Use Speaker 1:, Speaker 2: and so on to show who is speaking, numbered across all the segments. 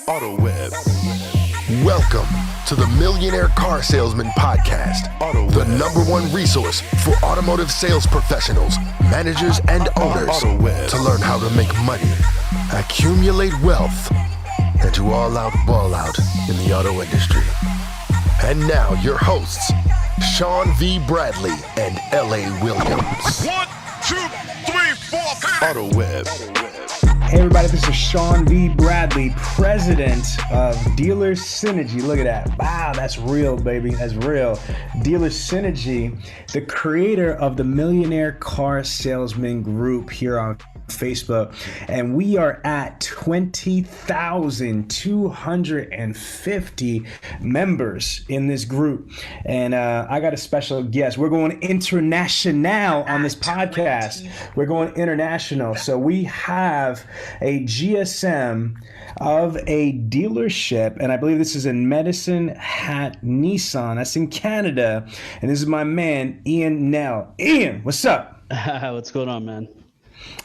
Speaker 1: Autoweb. Welcome to the Millionaire Car Salesman Podcast, the #1 resource for automotive sales professionals, managers, and owners to learn how to make money, accumulate wealth, and to all out ball out in the auto industry. And now your hosts, Sean V. Bradley and L.A. Williams.
Speaker 2: 1, 2, 3, 4,
Speaker 1: Autoweb.
Speaker 3: Hey everybody, this is Sean V. Bradley, president of Dealer Synergy. Look at that. Wow, that's real, baby. That's real. Dealer Synergy, the creator of the Millionaire Car Salesman group here on Facebook. And we are at 20,250 members in this group. And I got a special guest. We're going international on this podcast. We're going international. So we have a GSM of a dealership, and I believe this is in Medicine Hat Nissan. That's in Canada. And this is my man, Knell. Ian, what's up?
Speaker 4: What's going on, man?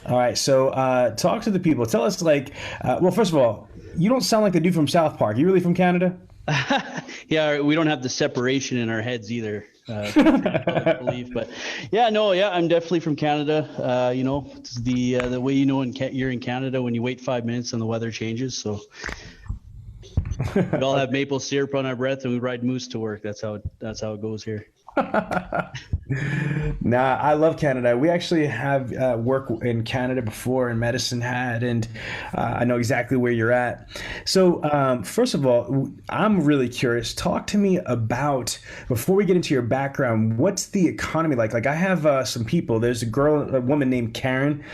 Speaker 3: All right, so talk to the people. Tell us, well, first of all, you don't sound like the dude from South Park. You really from Canada?
Speaker 4: Yeah, we don't have the separation in our heads either. Believe, but I'm definitely from Canada. It's the way you're in Canada when you wait 5 minutes and the weather changes. So we all have maple syrup on our breath and we ride moose to work. That's how it goes here.
Speaker 3: Nah, I love Canada. We actually have work in Canada before in Medicine Hat, and I know exactly where you're at. So first of all, I'm really curious. Talk to me about, before we get into your background, what's the economy like? Like I have some people. There's a woman named Karen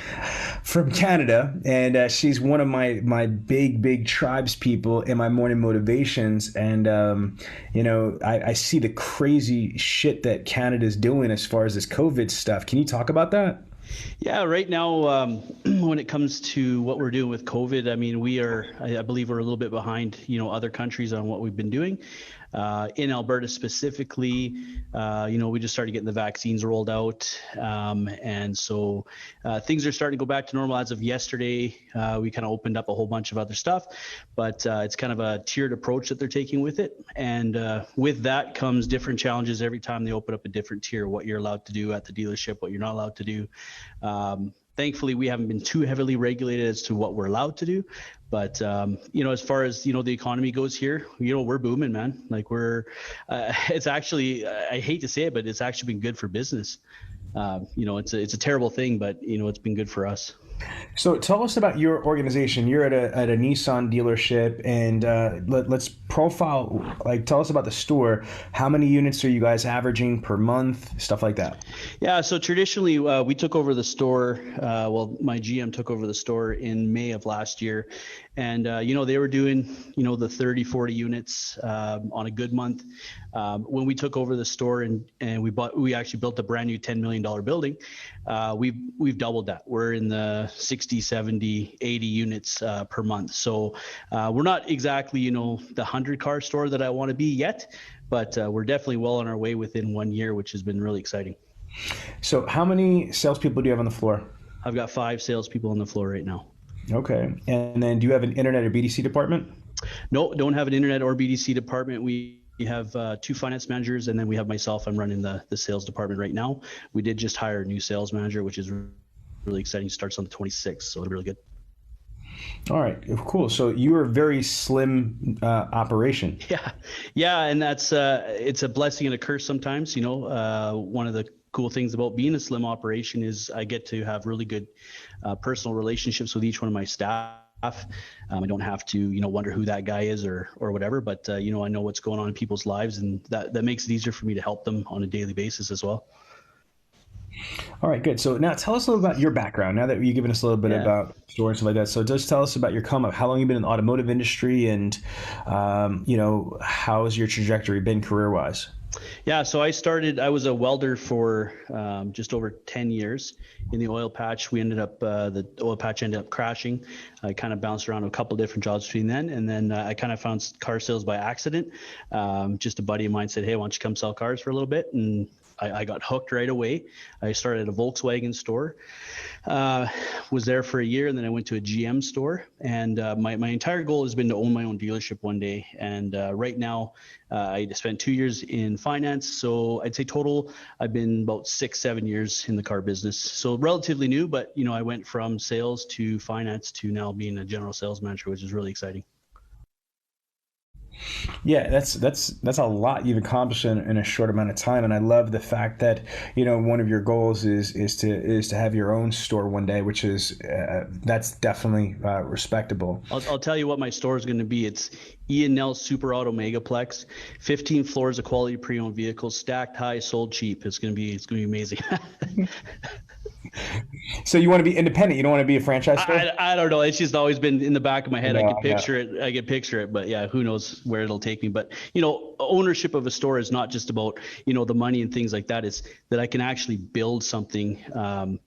Speaker 3: from Canada, and she's one of my big tribes people in my morning motivations. And I see the crazy shit that Canada's doing as far as this COVID stuff. Can you talk about that?
Speaker 4: Yeah, right now, when it comes to what we're doing with COVID, I mean, I believe we're a little bit behind, other countries on what we've been doing. In Alberta specifically, we just started getting the vaccines rolled out. And so things are starting to go back to normal as of yesterday. We kind of opened up a whole bunch of other stuff, but it's kind of a tiered approach that they're taking with it. And with that comes different challenges every time they open up a different tier, what you're allowed to do at the dealership, what you're not allowed to do. Thankfully, we haven't been too heavily regulated as to what we're allowed to do. But, as far as, the economy goes here, we're booming, man. Like it's actually, I hate to say it, but it's actually been good for business. It's a terrible thing, but, it's been good for us.
Speaker 3: So tell us about your organization. You're at a Nissan dealership, and let's profile, tell us about the store. How many units are you guys averaging per month? Stuff like that.
Speaker 4: Yeah, so traditionally we took over the store. My GM took over the store in May of last year. And, they were doing, the 30, 40 units on a good month. When we took over the store and we actually built a brand new $10 million building, we've doubled that. We're in the 60, 70, 80 units per month. So we're not exactly, the 100-car store that I want to be yet, but we're definitely well on our way within 1 year, which has been really exciting.
Speaker 3: So how many salespeople do you have on the floor? I've
Speaker 4: got 5 salespeople on the floor right now.
Speaker 3: Okay. And then do you have an internet or BDC department?
Speaker 4: No, don't have an internet or BDC department. We have 2 finance managers, and then we have myself. I'm running the sales department right now. We did just hire a new sales manager, which is really exciting. Starts on the 26th, so it'll be really good.
Speaker 3: All right, cool. So you are a very slim operation.
Speaker 4: Yeah, and that's it's a blessing and a curse sometimes. One of the cool things about being a slim operation is I get to have really good personal relationships with each one of my staff. I don't have to, wonder who that guy is or whatever, but I know what's going on in people's lives, and that makes it easier for me to help them on a daily basis as well.
Speaker 3: All right, good. So now tell us a little about your background. Now that you've given us a little bit about stories and stuff like that. So just tell us about your come up. How long you've been in the automotive industry, and how's your trajectory been career wise?
Speaker 4: Yeah, so I was a welder for just over 10 years in the oil patch. The oil patch ended up crashing. I kind of bounced around a couple different jobs between then. And then I kind of found car sales by accident. Just a buddy of mine said, hey, why don't you come sell cars for a little bit? And I got hooked right away. I started at a Volkswagen store, was there for a year, and then I went to a GM store. And my entire goal has been to own my own dealership one day. And right now, I spent 2 years in finance. So I'd say total, I've been about 6-7 years in the car business. So relatively new, but I went from sales to finance to now being a general sales manager, which is really exciting.
Speaker 3: Yeah, that's a lot you've accomplished in a short amount of time, and I love the fact that one of your goals is to have your own store one day, which is that's definitely respectable.
Speaker 4: I'll tell you what my store is going to be. It's Knell Super Auto Megaplex, 15 floors of quality pre-owned vehicles, stacked high, sold cheap. It's going to be amazing.
Speaker 3: So you want to be independent? You don't want to be a franchise store?
Speaker 4: I don't know. It's just always been in the back of my head. I can picture it, but yeah, who knows where it'll take me. But ownership of a store is not just about the money and things like that. It's that I can actually build something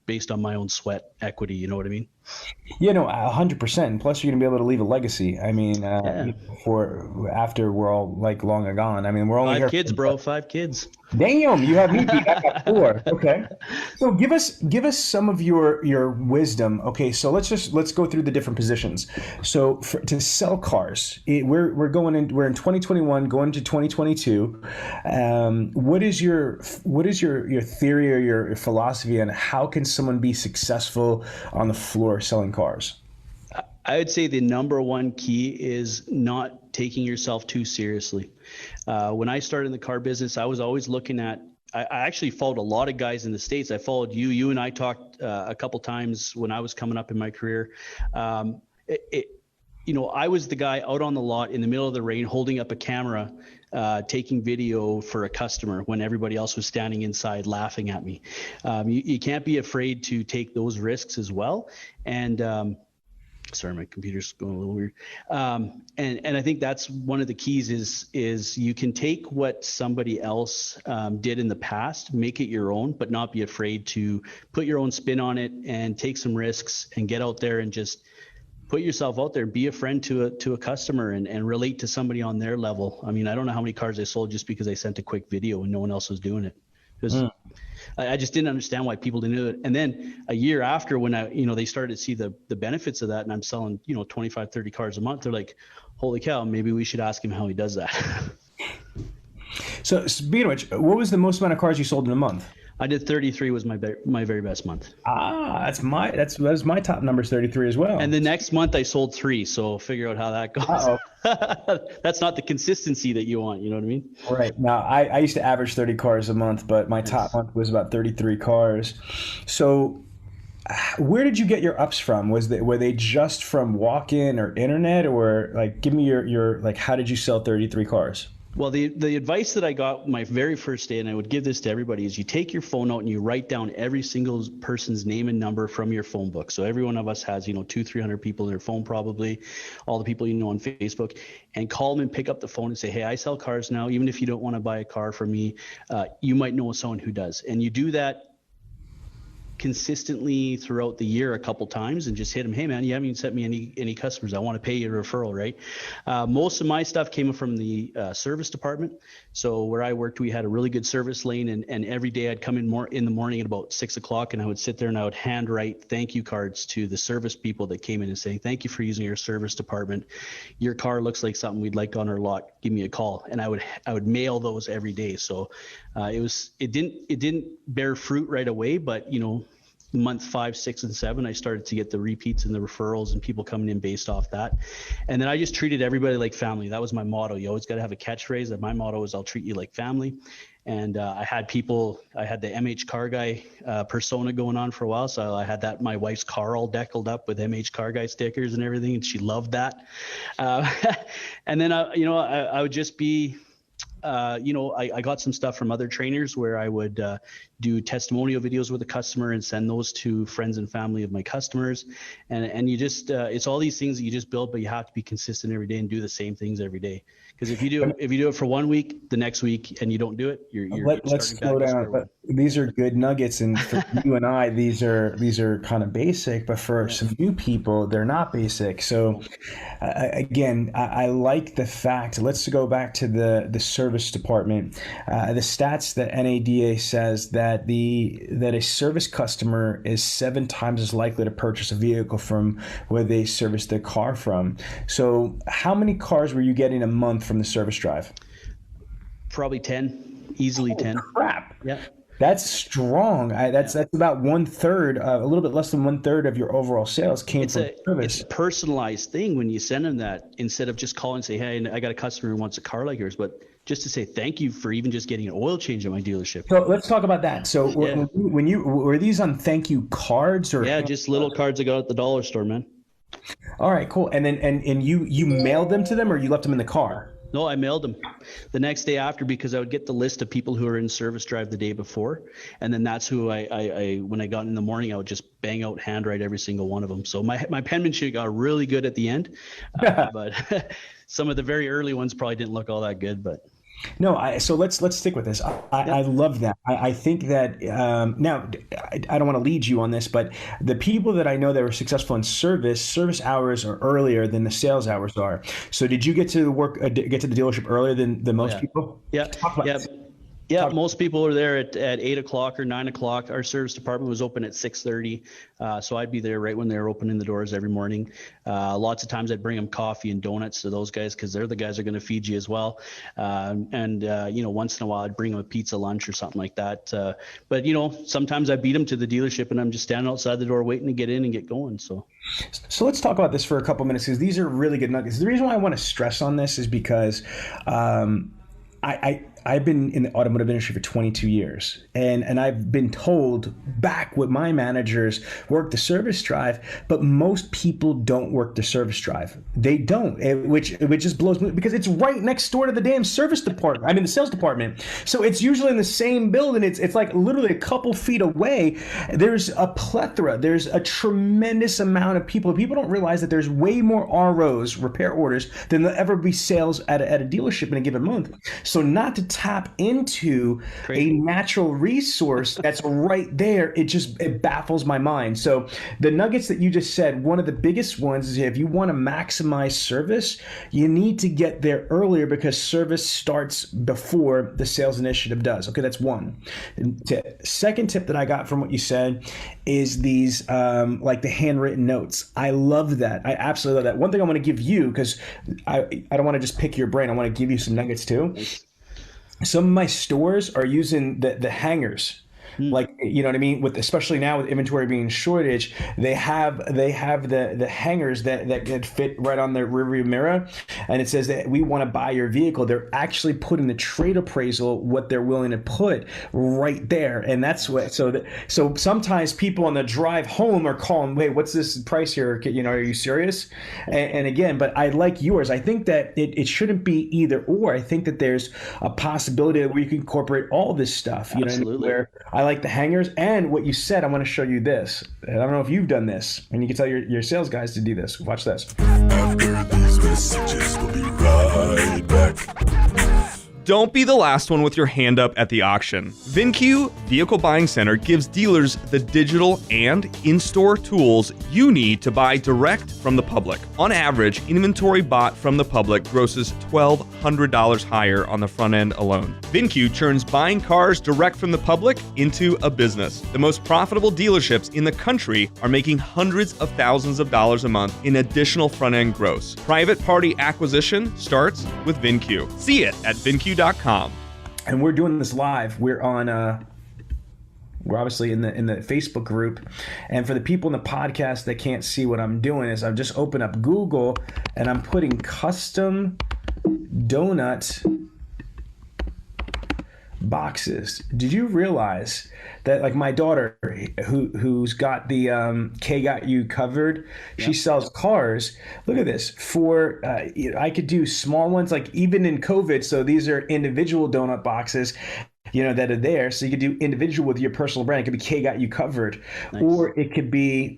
Speaker 4: based on my own sweat equity. You know what I mean?
Speaker 3: 100%. And plus, you're gonna be able to leave a legacy. I mean, for after we're all long gone. I mean, we're only
Speaker 4: 5 kids, bro. 5 kids.
Speaker 3: Damn, you have me beat. I got 4. Okay, so give us some of your wisdom. Okay, so let's go through the different positions. So to sell cars, we're in 2021, going to 2022. What is your theory or your philosophy on how can someone be successful on the floor selling cars?
Speaker 4: I would say the number one key is not taking yourself too seriously. When I started in the car business, I was always looking at, I actually followed a lot of guys in the States. I followed you. You and I talked a couple times when I was coming up in my career. I was the guy out on the lot in the middle of the rain, holding up a camera, taking video for a customer when everybody else was standing inside laughing at me. You can't be afraid to take those risks as well. And sorry, my computer's going a little weird. And I think that's one of the keys is you can take what somebody else did in the past, make it your own, but not be afraid to put your own spin on it and take some risks and get out there and just put yourself out there, be a friend to a customer and relate to somebody on their level. I mean, I don't know how many cars I sold just because I sent a quick video and no one else was doing it. I just didn't understand why people didn't do it. And then a year after, when they started to see the benefits of that, and I'm selling 25, 30 cars a month, they're like, holy cow, maybe we should ask him how he does that.
Speaker 3: So speaking of which, what was the most amount of cars you sold in a month?
Speaker 4: I did 33 was my very best month.
Speaker 3: That was my top number, 33 as well.
Speaker 4: And the next month I sold 3, so figure out how that goes. That's not the consistency that you want, you know what I mean?
Speaker 3: Right. Now, I used to average 30 cars a month, but my top month was about 33 cars. So where did you get your ups from? Were they just from walk-in or internet, or give me your how did you sell 33 cars?
Speaker 4: Well, the advice that I got my very first day, and I would give this to everybody, is you take your phone out and you write down every single person's name and number from your phone book. So every one of us has, 200-300 people in their phone, probably all the people on Facebook, and call them and pick up the phone and say, hey, I sell cars now. Even if you don't want to buy a car from me, you might know someone who does. And you do that consistently throughout the year a couple times and just hit them, hey man, you haven't even sent me any customers, I want to pay you a referral, right? Most of my stuff came from the service department. So where I worked, we had a really good service lane, and every day I'd come in the morning at about 6 o'clock, and I would sit there and I would handwrite thank you cards to the service people that came in and saying, thank you for using your service department, your car looks like something we'd like on our lot, give me a call. And I would mail those every day. So it didn't bear fruit right away, but month 5, 6, and 7, I started to get the repeats and the referrals and people coming in based off that. And then I just treated everybody like family. That was my motto. You always got to have a catchphrase. That my motto is I'll treat you like family. And I had the MH car guy persona going on for a while. So I had my wife's car all deckled up with MH car guy stickers and everything, and she loved that. And then I would just be I got some stuff from other trainers where I would do testimonial videos with the customer and send those to friends and family of my customers. And you just, it's all these things that you just build, but you have to be consistent every day and do the same things every day. Because if you do it for 1 week, the next week, and you don't do it,
Speaker 3: let's slow down. But these are good nuggets, and for you and I, these are kind of basic. But for some new people, they're not basic. So again, I like the fact. Let's go back to the service department. The stats that NADA says that a service customer is 7 times as likely to purchase a vehicle from where they service their car from. So how many cars were you getting a month from the service drive?
Speaker 4: Probably 10, easily 10.
Speaker 3: Crap.
Speaker 4: Yeah.
Speaker 3: That's strong. That's about 1/3, a little bit less than 1/3 of your overall sales came from service.
Speaker 4: It's a personalized thing when you send them that, instead of just calling and say, hey, I got a customer who wants a car like yours, but just to say thank you for even just getting an oil change at my dealership.
Speaker 3: So let's talk about that. So when you were these on thank you cards or?
Speaker 4: Yeah, just little cards I got at the dollar store, man.
Speaker 3: All right, cool. And then and you mailed them to them, or you left them in the car?
Speaker 4: No, I mailed them the next day after, because I would get the list of people who are in service drive the day before. And then that's who I when I got in the morning, I would just bang out, handwrite every single one of them. So my penmanship got really good at the end. But some of the very early ones probably didn't look all that good, but.
Speaker 3: No, so let's stick with this. I love that. I think that now I don't want to lead you on this, but the people that I know that were successful in service hours are earlier than the sales hours are. So did you get to get to the dealership earlier than most people?
Speaker 4: Yeah. Yeah, most people are there at 8 o'clock or 9 o'clock. Our service department was open at 6:30, so I'd be there right when they were opening the doors every morning. Lots of times I'd bring them coffee and donuts to those guys, because they're the guys that are going to feed you as well. Once in a while I'd bring them a pizza lunch or something like that. But sometimes I beat them to the dealership and I'm just standing outside the door waiting to get in and get going. So
Speaker 3: let's talk about this for a couple minutes, because these are really good nuggets. The reason why I want to stress on this is because I've been in the automotive industry for 22 years, and I've been told back with my managers, work the service drive, but most people don't work the service drive. They don't, which just blows me, because it's right next door to the damn service department. I mean, the sales department. So it's usually in the same building. It's like literally a couple feet away. There's a plethora. There's a tremendous amount of people. People don't realize that there's way more ROs, repair orders, than there'll ever be sales at a dealership in a given month. So not to tap into a natural resource that's right there, it baffles my mind. So the nuggets that you just said, one of the biggest ones is, if you want to maximize service, you need to get there earlier, because service starts before the sales initiative does. Okay, that's one. Second tip that I got from what you said is these like the handwritten notes. I love that. I absolutely love that. One thing I want to give you, because I don't want to just pick your brain, I want to give you some nuggets too. Some of my stores are using the hangers. Like, you know what I mean? Especially now with inventory being shortage, they have the hangers that fit right on the rearview mirror, and it says that we want to buy your vehicle. They're actually putting the trade appraisal, what they're willing to put, right there, and that's what. So sometimes people on the drive home are calling, wait, what's this price here? Are you serious? And again, but I like yours. I think that it shouldn't be either or. I think that there's a possibility where you can incorporate all this stuff.
Speaker 4: Absolutely.
Speaker 3: Where I like the hangers, and what you said, I want to show you this. I don't know if you've done this, and you can tell your sales guys to do this. Watch this.
Speaker 2: After these messages, we'll be right back.
Speaker 5: Don't be the last one with your hand up at the auction. VinQ Vehicle Buying Center gives dealers the digital and in-store tools you need to buy direct from the public. On average, inventory bought from the public grosses $1,200 higher on the front end alone. VinQ turns buying cars direct from the public into a business. The most profitable dealerships in the country are making hundreds of thousands of dollars a month in additional front-end gross. Private party acquisition starts with VinQ. See it at VinQ.com.
Speaker 3: And we're doing this live. We're on we're obviously in the Facebook group, and for the people in the podcast that can't see what I'm doing, is I've just opened up Google and I'm putting custom donut boxes. Did you realize that, like, my daughter, who's got the K Got You covered, she sells cars. Look at this. For I could do small ones, like even in COVID. So these are individual donut boxes, that are there. So you could do individual with your personal brand. It could be K Got You covered, nice. Or it could be.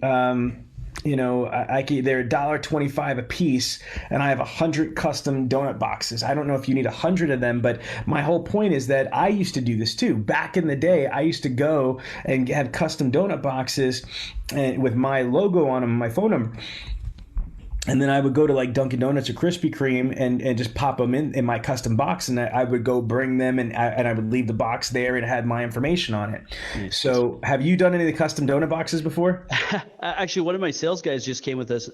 Speaker 3: They're $1.25 a piece, and I have 100 custom donut boxes. I don't know if you need 100 of them, but my whole point is that I used to do this too. Back in the day, I used to go and have custom donut boxes and with my logo on them, my phone number. And then I would go to like Dunkin' Donuts or Krispy Kreme and just pop them in my custom box, and I would go bring them, and I would leave the box there and it had my information on it. Nice. So have you done any of the custom donut boxes before?
Speaker 4: Actually, one of my sales guys just came with us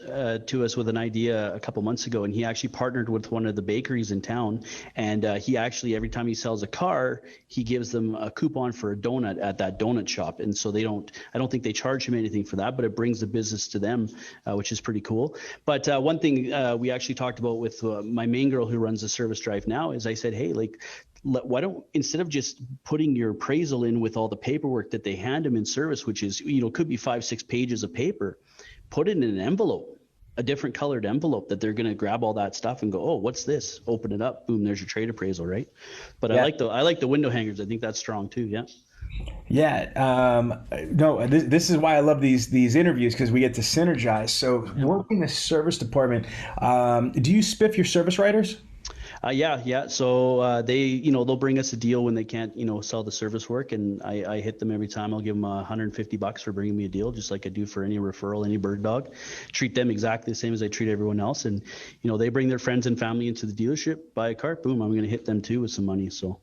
Speaker 4: to us with an idea a couple months ago, and he actually partnered with one of the bakeries in town, and he actually, every time he sells a car, he gives them a coupon for a donut at that donut shop. And so I don't think they charge him anything for that, but it brings the business to them, which is pretty cool. But one thing we actually talked about with my main girl who runs the service drive now is I said, hey, like, why don't, instead of just putting your appraisal in with all the paperwork that they hand them in service, which is, could be 5-6 pages of paper, put it in an envelope, a different colored envelope that they're going to grab all that stuff and go, oh, what's this? Open it up. Boom. There's your trade appraisal. Right. But yeah. I like the window hangers. I think that's strong too. Yeah.
Speaker 3: Yeah. No, this is why I love these interviews, because we get to synergize. So working the service department, do you spiff your service writers?
Speaker 4: Yeah. So they'll bring us a deal when they can't, sell the service work, and I hit them every time. I'll give them $150 for bringing me a deal, just like I do for any referral, any bird dog. Treat them exactly the same as I treat everyone else, and they bring their friends and family into the dealership, buy a car, boom, I'm going to hit them too with some money. So.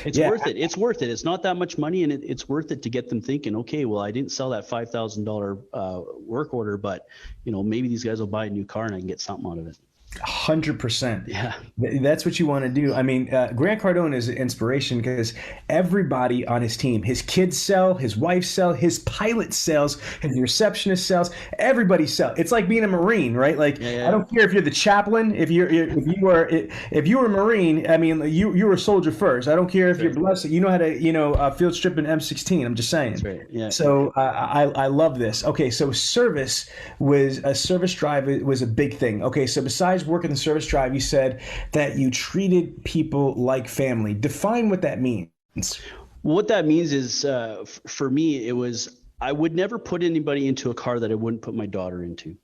Speaker 4: It's worth it. It's worth it. It's not that much money, and it's worth it to get them thinking, okay, well, I didn't sell that $5,000 work order, but maybe these guys will buy a new car and I can get something out of it.
Speaker 3: 100%.
Speaker 4: Yeah.
Speaker 3: That's what you want to do. I mean, Grant Cardone is an inspiration because everybody on his team, his kids sell, his wife sell, his pilot sells, his receptionist sells, everybody sells. It's like being a Marine, right? Like, yeah. I don't care if you're the chaplain, if you were a Marine, I mean, you were a soldier first. I don't care if you're blessed, you know how to, field strip an M16. I'm just saying.
Speaker 4: That's right. Yeah.
Speaker 3: So I love this. Okay. So service drive was a big thing. Okay. So besides working the service drive, you said that you treated people like family. Define what that means.
Speaker 4: What that means is, for me, I would never put anybody into a car that I wouldn't put my daughter into.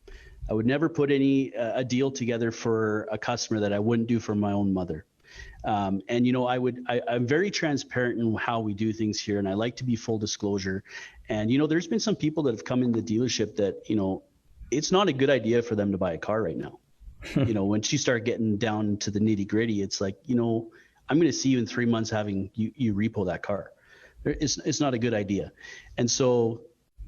Speaker 4: I would never put a deal together for a customer that I wouldn't do for my own mother. I'm very transparent in how we do things here, and I like to be full disclosure. And, there's been some people that have come in the dealership that, it's not a good idea for them to buy a car right now. When she started getting down to the nitty gritty, it's like, I'm going to see you in 3 months having you repo that car. It's not a good idea. And so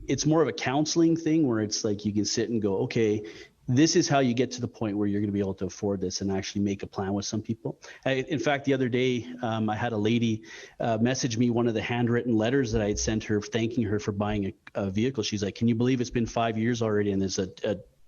Speaker 4: it's more of a counseling thing where it's like, you can sit and go, okay, this is how you get to the point where you're going to be able to afford this and actually make a plan with some people. In fact, the other day, I had a lady message me one of the handwritten letters that I had sent her, thanking her for buying a vehicle. She's like, can you believe it's been 5 years already? And there's a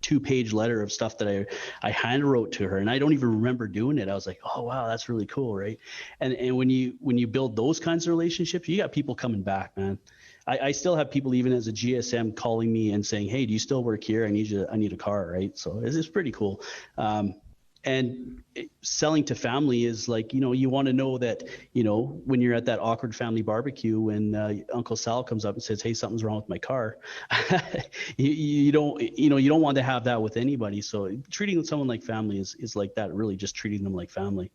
Speaker 4: 2-page letter of stuff that I hand wrote to her, and I don't even remember doing it. I was like, oh wow, that's really cool, right? And when you build those kinds of relationships, you got people coming back, man. I still have people even as a GSM calling me and saying, hey, do you still work here? I need a car, right? So it's pretty cool. And selling to family is like, you want to know that, when you're at that awkward family barbecue, when Uncle Sal comes up and says, hey, something's wrong with my car, you don't want to have that with anybody. So treating someone like family is like that, really just treating them like family.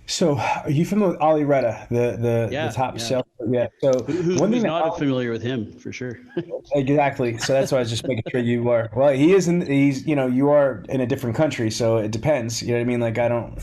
Speaker 3: So are you familiar with Aliretta, the top shelf? Yeah. So
Speaker 4: who's not familiar with him, for sure.
Speaker 3: Exactly. So that's why I was just making sure you are. Well, you are in a different country, so it depends. You know what I mean? Like, I don't.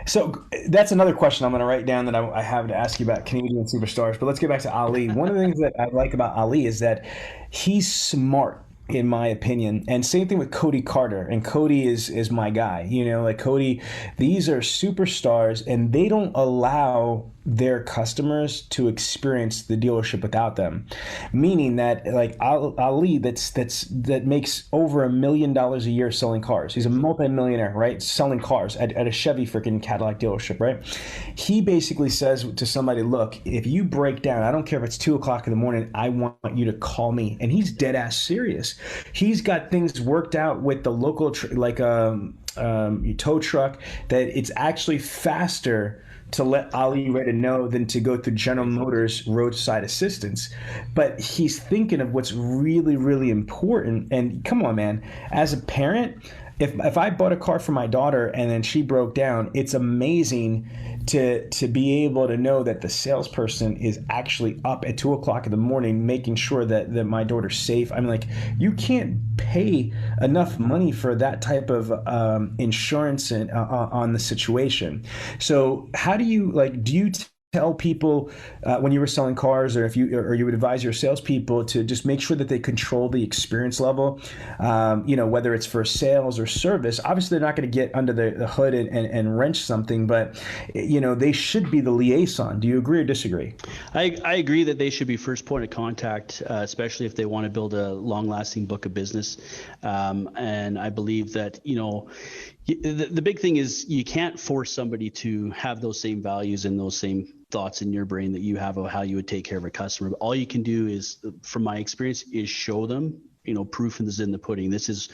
Speaker 3: So that's another question I'm going to write down that I have to ask you about Canadian superstars. But let's get back to Ali. One of the things that I like about Ali is that he's smart, in my opinion. And same thing with Cody Carter. And Cody is my guy. Like Cody, these are superstars, and they don't allow their customers to experience the dealership without them, meaning that like Ali that makes over $1 million a year selling cars. He's a multi-millionaire, right? Selling cars at a Chevy freaking Cadillac dealership, right? He basically says to somebody, look, if you break down, I don't care if it's 2:00 in the morning, I want you to call me. And he's dead ass serious. He's got things worked out with the local tow truck that it's actually faster to let Aliretta know than to go through General Motors roadside assistance. But he's thinking of what's really, really important. And come on, man, as a parent, if I bought a car for my daughter and then she broke down, it's amazing to be able to know that the salesperson is actually up at 2:00 in the morning making sure that my daughter's safe. I mean, like, you can't pay enough money for that type of insurance and on the situation. So how do you tell people when you were selling cars, or you would advise your salespeople to just make sure that they control the experience level, whether it's for sales or service? Obviously, they're not going to get under the hood and wrench something, but they should be the liaison. Do you agree or disagree?
Speaker 4: I agree that they should be first point of contact, especially if they want to build a long-lasting book of business. And I believe that the big thing is you can't force somebody to have those same values and those same thoughts in your brain that you have of how you would take care of a customer. But all you can do is, from my experience, is show them, proof is in the pudding. This is,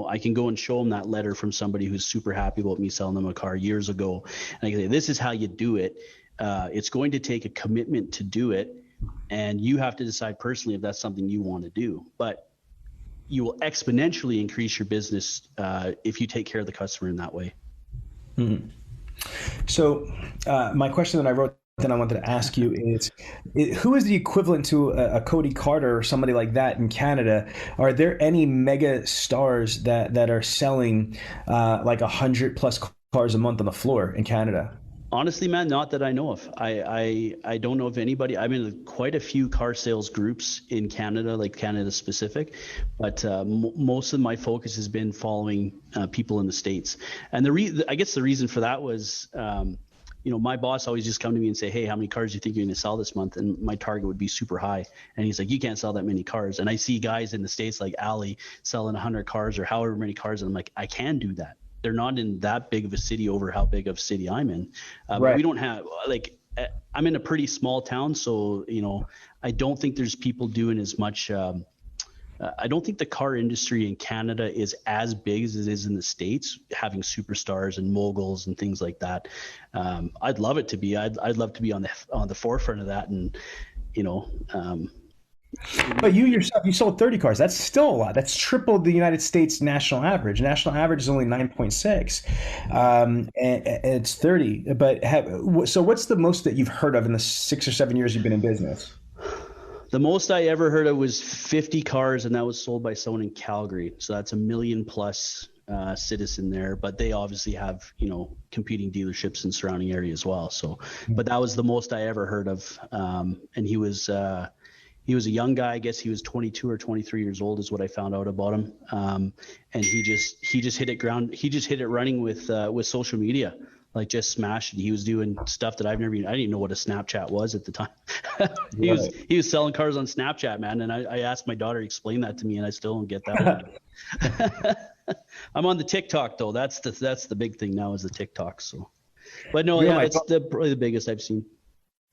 Speaker 4: I can go and show them that letter from somebody who's super happy about me selling them a car years ago. And I can say, this is how you do it. It's going to take a commitment to do it. And you have to decide personally if that's something you want to do. But you will exponentially increase your business if you take care of the customer in that way.
Speaker 3: Mm-hmm. So my question that I wrote that I wanted to ask you is, who is the equivalent to a Cody Carter or somebody like that in Canada? Are there any mega stars that are selling like 100+ cars a month on the floor in Canada?
Speaker 4: Honestly, man, not that I know of. I don't know of anybody. I'm in quite a few car sales groups in Canada, like Canada specific, but most of my focus has been following people in the States. And I guess the reason for that was, my boss always just come to me and say, hey, how many cars do you think you're going to sell this month? And my target would be super high. And he's like, you can't sell that many cars. And I see guys in the States like Ali selling 100 cars or however many cars. And I'm like, I can do that. They're not in that big of a city over how big of a city I'm in.
Speaker 3: Right.
Speaker 4: But we don't have, I'm in a pretty small town. So, I don't think there's people doing as much. I don't think the car industry in Canada is as big as it is in the States, having superstars and moguls and things like that. I'd love it to be. I'd love to be on the forefront of that. And,
Speaker 3: But you yourself, you sold 30 cars. That's still a lot. That's triple the United States national average. National average is only 9.6, and it's 30. But so what's the most that you've heard of in the 6 or 7 years you've been in business?
Speaker 4: The most I ever heard of was 50 cars, and that was sold by someone in Calgary. So that's 1 million+ citizen there, but they obviously have, competing dealerships in surrounding area as well. So, but that was the most I ever heard of. And he was a young guy. I guess he was 22 or 23 years old is what I found out about him. And he just hit it running with social media, like just smashed it. He was doing stuff that I didn't even know what a Snapchat was at the time. He was selling cars on Snapchat, man. And I asked my daughter to explain that to me, and I still don't get that one. I'm on the TikTok though. That's the big thing now is the TikTok. So, but no, it's probably the biggest I've seen.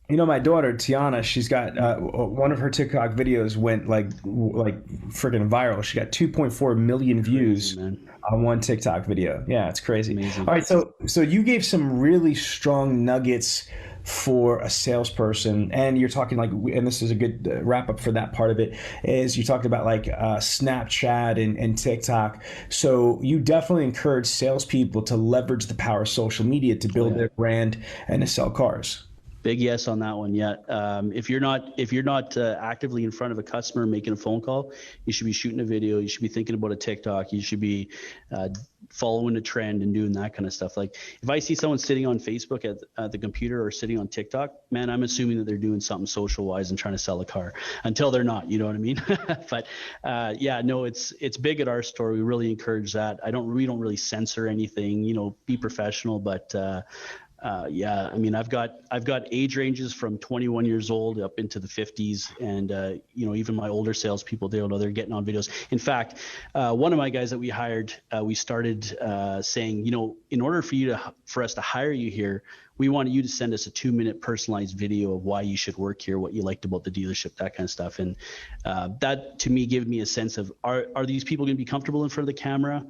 Speaker 3: My daughter, Tiana, she's got one of her TikTok videos went like freaking viral. She got 2.4 million views on one TikTok video. Yeah, it's crazy. Amazing. All right, so you gave some really strong nuggets for a salesperson, and you're talking and this is a good wrap up for that part of it, is you talked about Snapchat and TikTok. So you definitely encourage salespeople to leverage the power of social media to build their brand and to sell cars.
Speaker 4: Big yes on that one. Yeah. If you're not actively in front of a customer making a phone call, you should be shooting a video. You should be thinking about a TikTok. You should be following a trend and doing that kind of stuff. Like if I see someone sitting on Facebook at the computer or sitting on TikTok, man, I'm assuming that they're doing something social wise and trying to sell a car until they're not, you know what I mean? But it's big at our store. We really encourage that. We don't really censor anything, be professional, but Yeah, I mean, I've got age ranges from 21 years old up into the 50s, and even my older salespeople, they're getting on videos. In fact, one of my guys that we hired, we started saying, in order for us to hire you here, we want you to send us a 2-minute personalized video of why you should work here, what you liked about the dealership, that kind of stuff. And that to me gave me a sense of, are these people going to be comfortable in front of the camera?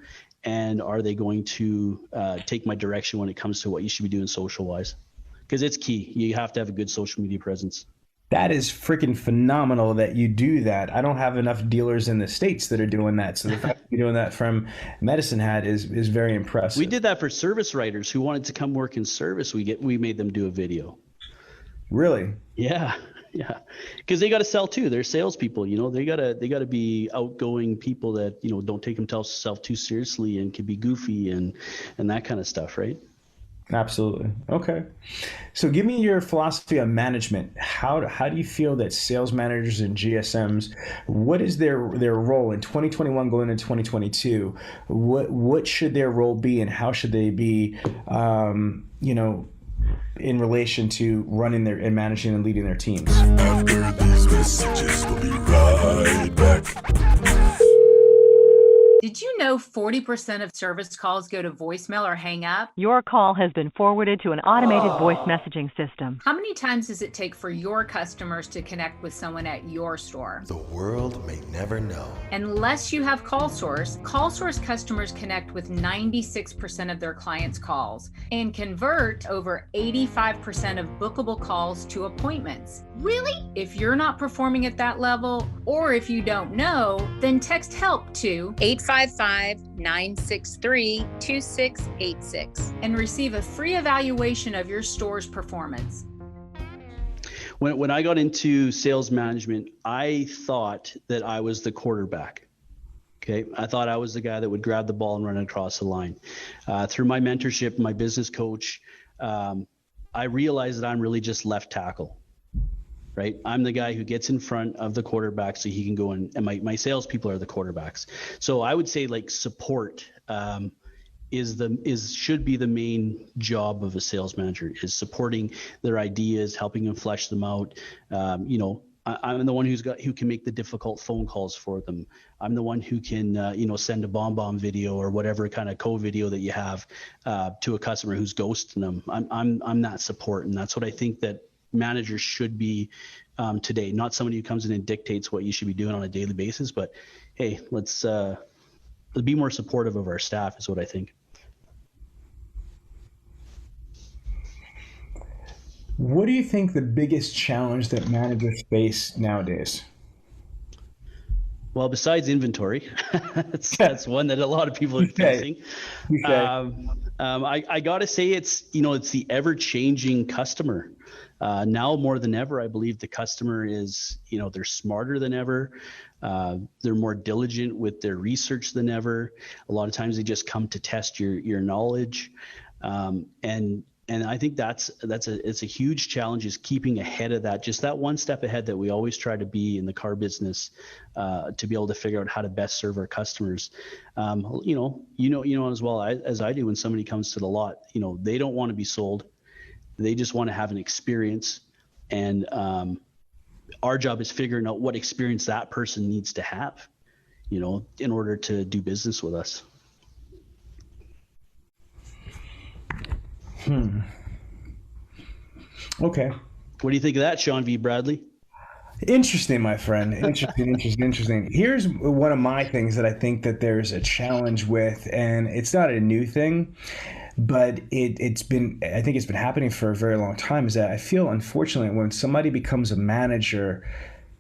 Speaker 4: And are they going to take my direction when it comes to what you should be doing social-wise? Because it's key. You have to have a good social media presence.
Speaker 3: That is freaking phenomenal that you do that. I don't have enough dealers in the States that are doing that. So the fact that you're doing that from Medicine Hat is very impressive.
Speaker 4: We did that for service writers who wanted to come work in service. We made them do a video.
Speaker 3: Really?
Speaker 4: Yeah. Yeah, because they got to sell too. They're salespeople, They gotta be outgoing people that don't take themselves too seriously and can be goofy and that kind of stuff, right?
Speaker 3: Absolutely. Okay. So give me your philosophy on management. How do you feel that sales managers and GSMs, what is their role in 2021 going into 2022? What should their role be, and how should they be, in relation to running and managing and leading their teams?
Speaker 2: After these messages, we'll be right back.
Speaker 6: Did you know 40% of service calls go to voicemail or hang up?
Speaker 7: Your call has been forwarded to an automated voice messaging system.
Speaker 6: How many times does it take for your customers to connect with someone at your store?
Speaker 1: The world may never know.
Speaker 6: Unless you have CallSource customers connect with 96% of their clients' calls and convert over 85% of bookable calls to appointments. Really? If you're not performing at that level, or if you don't know, then text HELP to 855-963-2686 and receive a free evaluation of your store's performance.
Speaker 4: When I got into sales management, I thought that I was the quarterback. Okay, I thought I was the guy that would grab the ball and run it across the line. Through my mentorship, my business coach, I realized that I'm really just left tackle. Right, I'm the guy who gets in front of the quarterback so he can go in, and my salespeople are the quarterbacks. So I would say support should be the main job of a sales manager, is supporting their ideas, helping them flesh them out. I'm the one who can make the difficult phone calls for them. I'm the one who can send a bomb video or whatever kind of video that you have to a customer who's ghosting them. I'm that support, and that's what I think that managers should be today. Not somebody who comes in and dictates what you should be doing on a daily basis, but hey, let's be more supportive of our staff is what I think.
Speaker 3: What do you think the biggest challenge that managers face nowadays?
Speaker 4: Well, besides inventory, that's one that a lot of people are facing. Okay. I got to say it's the ever-changing customer. Now more than ever, I believe the customer is, they're smarter than ever. They're more diligent with their research than ever. A lot of times they just come to test your knowledge. And I think it's a huge challenge, is keeping ahead of that, just that one step ahead that we always try to be in the car business, to be able to figure out how to best serve our customers. As well as I do, when somebody comes to the lot, they don't want to be sold. They just want to have an experience. And our job is figuring out what experience that person needs to have, in order to do business with us.
Speaker 3: Okay.
Speaker 4: What do you think of that, Sean V. Bradley?
Speaker 3: Interesting, my friend. Interesting. Here's one of my things that I think that there's a challenge with, and it's not a new thing, but I think it's been happening for a very long time, is that I feel, unfortunately, when somebody becomes a manager,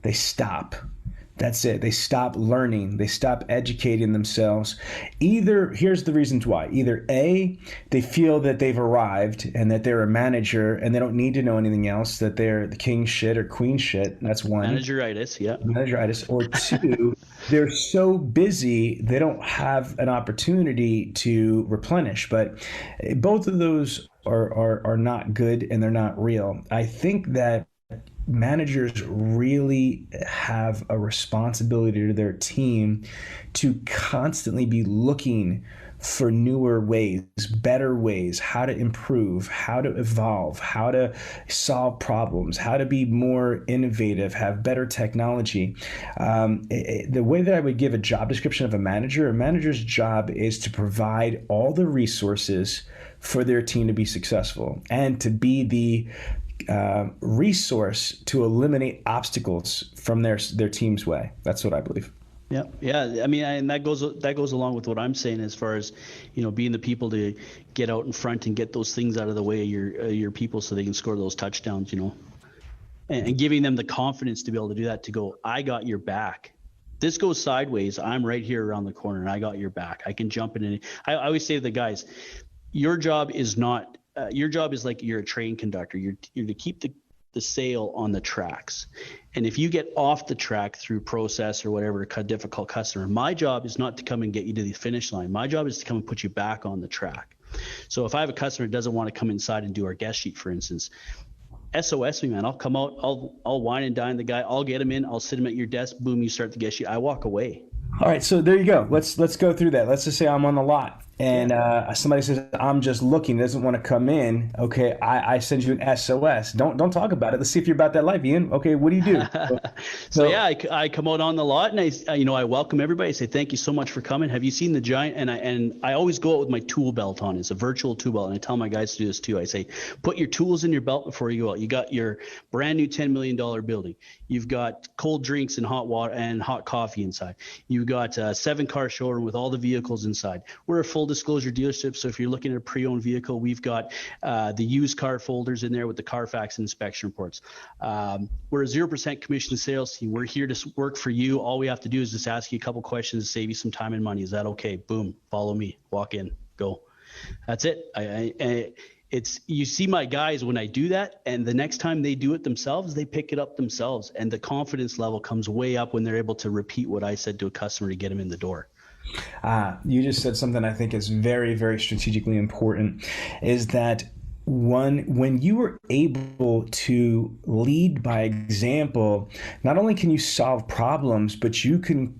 Speaker 3: they stop. That's it. They stop learning. They stop educating themselves. Here's the reasons why. Either A, they feel that they've arrived and that they're a manager and they don't need to know anything else, that they're the king shit or queen shit. That's one.
Speaker 4: Manageritis, yeah.
Speaker 3: Manageritis. Or two, they're so busy they don't have an opportunity to replenish. But both of those are not good, and they're not real. I think that managers really have a responsibility to their team to constantly be looking for newer ways, better ways, how to improve, how to evolve, how to solve problems, how to be more innovative, have better technology. The way that I would give a job description of a manager's job is to provide all the resources for their team to be successful and to be the resource to eliminate obstacles from their team's way. That's what I believe.
Speaker 4: Yeah. I mean, and that goes along with what I'm saying as far as, being the people to get out in front and get those things out of the way of your people so they can score those touchdowns, and giving them the confidence to be able to do that, to go, I got your back. This goes sideways, I'm right here around the corner and I got your back. I can jump in. I always say to the guys, your job is not, your job is like you're a train conductor. You're to keep the sail on the tracks. And if you get off the track through process or whatever, a difficult customer, my job is not to come and get you to the finish line. My job is to come and put you back on the track. So if I have a customer who doesn't want to come inside and do our guest sheet, for instance, SOS me, man. I'll come out, I'll wine and dine the guy, I'll get him in, I'll sit him at your desk, boom, you start the guest sheet, I walk away.
Speaker 3: All right, so there you go. Let's go through that. Let's just say I'm on the lot and somebody says, I'm just looking, doesn't want to come in. Okay, I send you an SOS. Don't talk about it. Let's see if you're about that life, Ian. Okay, what do you do?
Speaker 4: So I come out on the lot and I welcome everybody. I say, thank you so much for coming. Have you seen the giant? And I always go out with my tool belt on. It's a virtual tool belt. And I tell my guys to do this too. I say, put your tools in your belt before you go out. You got your brand new $10 million building. You've got cold drinks and hot water and hot coffee inside. You've got a 7-car showroom with all the vehicles inside. We're a full disclosure dealership, so if you're looking at a pre-owned vehicle, we've got the used car folders in there with the Carfax and inspection reports. We're a 0% commission sales team. We're here to work for you. All we have to do is just ask you a couple questions to save you some time and money. Is that okay? Boom, follow me, walk in, go. That's it. It's, you see my guys when I do that, and the next time they do it themselves, they pick it up themselves, and the confidence level comes way up when they're able to repeat what I said to a customer to get them in the door.
Speaker 3: You just said something I think is very, very strategically important, is that when you are able to lead by example, not only can you solve problems, but you can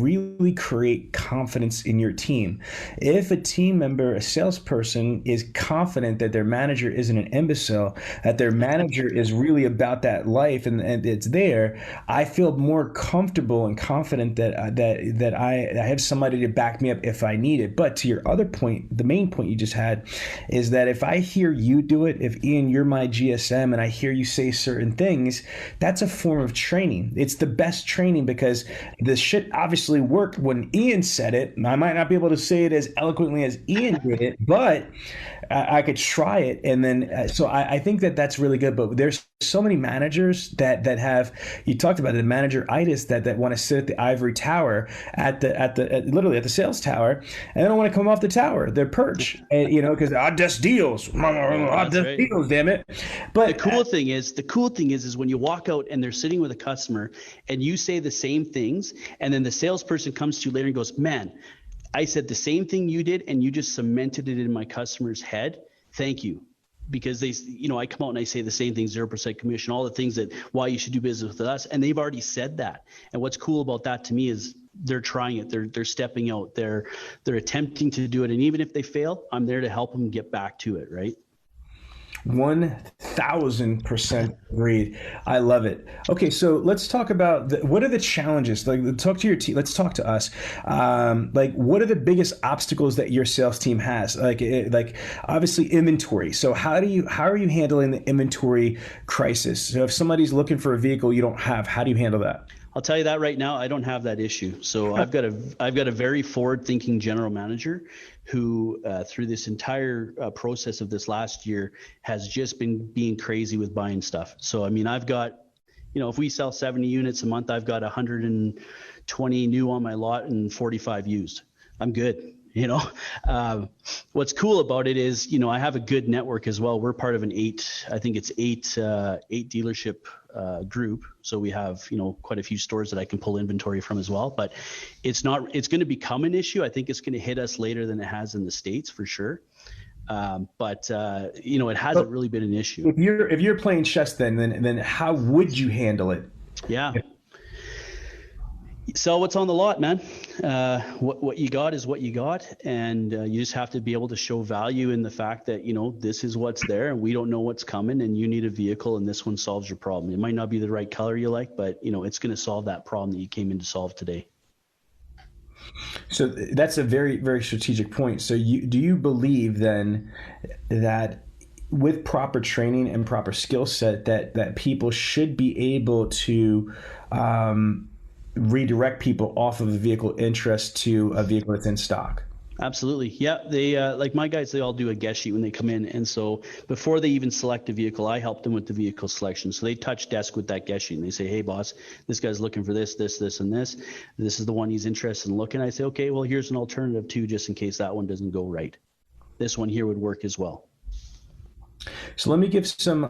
Speaker 3: really create confidence in your team. If a team member, a salesperson, is confident that their manager isn't an imbecile, that their manager is really about that life and it's there, I feel more comfortable and confident that I have somebody to back me up if I need it. But to your other point, the main point you just had, is that if I hear you do it, if Ian, you're my GSM and I hear you say certain things, that's a form of training. It's the best training, because the shit obviously worked when Ian said it. I might not be able to say it as eloquently as Ian did it, but I could try it. And then, so I think that that's really good. But there's so many managers that have, you talked about it, the manager-itis that want to sit at the ivory tower literally at the sales tower, and they don't want to come off the tower, their perch, and, because I just deals, deals, damn it. But
Speaker 4: the cool thing is when you walk out and they're sitting with a customer and you say the same things, and then the salesperson comes to you later and goes, man, I said the same thing you did, and you just cemented it in my customer's head. Thank you. Because they, I come out and I say the same thing, 0% commission, all the things that why you should do business with us. And they've already said that. And what's cool about that to me is they're trying it. They're stepping out. They're attempting to do it. And even if they fail, I'm there to help them get back to it. Right.
Speaker 3: 1000% agreed. I love it. Okay, so let's talk about what are the challenges? Like, talk to your team. Let's talk to us. What are the biggest obstacles that your sales team has? Like obviously inventory. So how are you handling the inventory crisis? So if somebody's looking for a vehicle you don't have, how do you handle that?
Speaker 4: I'll tell you that right now, I don't have that issue. So I've got a very forward-thinking general manager who, through this entire process of this last year, has just been being crazy with buying stuff. So I mean, I've got, if we sell 70 units a month, I've got 120 new on my lot and 45 used. I'm good. What's cool about it is, I have a good network as well. We're part of an eight dealership group. So we have, quite a few stores that I can pull inventory from as well, but it's going to become an issue. I think it's going to hit us later than it has in the States for sure. But it hasn't really been an issue.
Speaker 3: If you're playing chess, then how would you handle it?
Speaker 4: Yeah. Sell what's on the lot, man. What you got is what you got, and you just have to be able to show value in the fact that, this is what's there, and we don't know what's coming, and you need a vehicle, and this one solves your problem. It might not be the right color you like, but it's going to solve that problem that you came in to solve today.
Speaker 3: So that's a very, very strategic point. So do you believe then that with proper training and proper skill set that people should be able to redirect people off of a vehicle interest to a vehicle that's in stock?
Speaker 4: Absolutely. Yeah. They, like my guys, they all do a guest sheet when they come in. And so before they even select a vehicle, I help them with the vehicle selection. So they touch desk with that guest sheet and they say, hey boss, this guy's looking for this, this, this, and this. This is the one he's interested in looking. I say, okay, well, here's an alternative too, just in case that one doesn't go right. This one here would work as well.
Speaker 3: So let me give some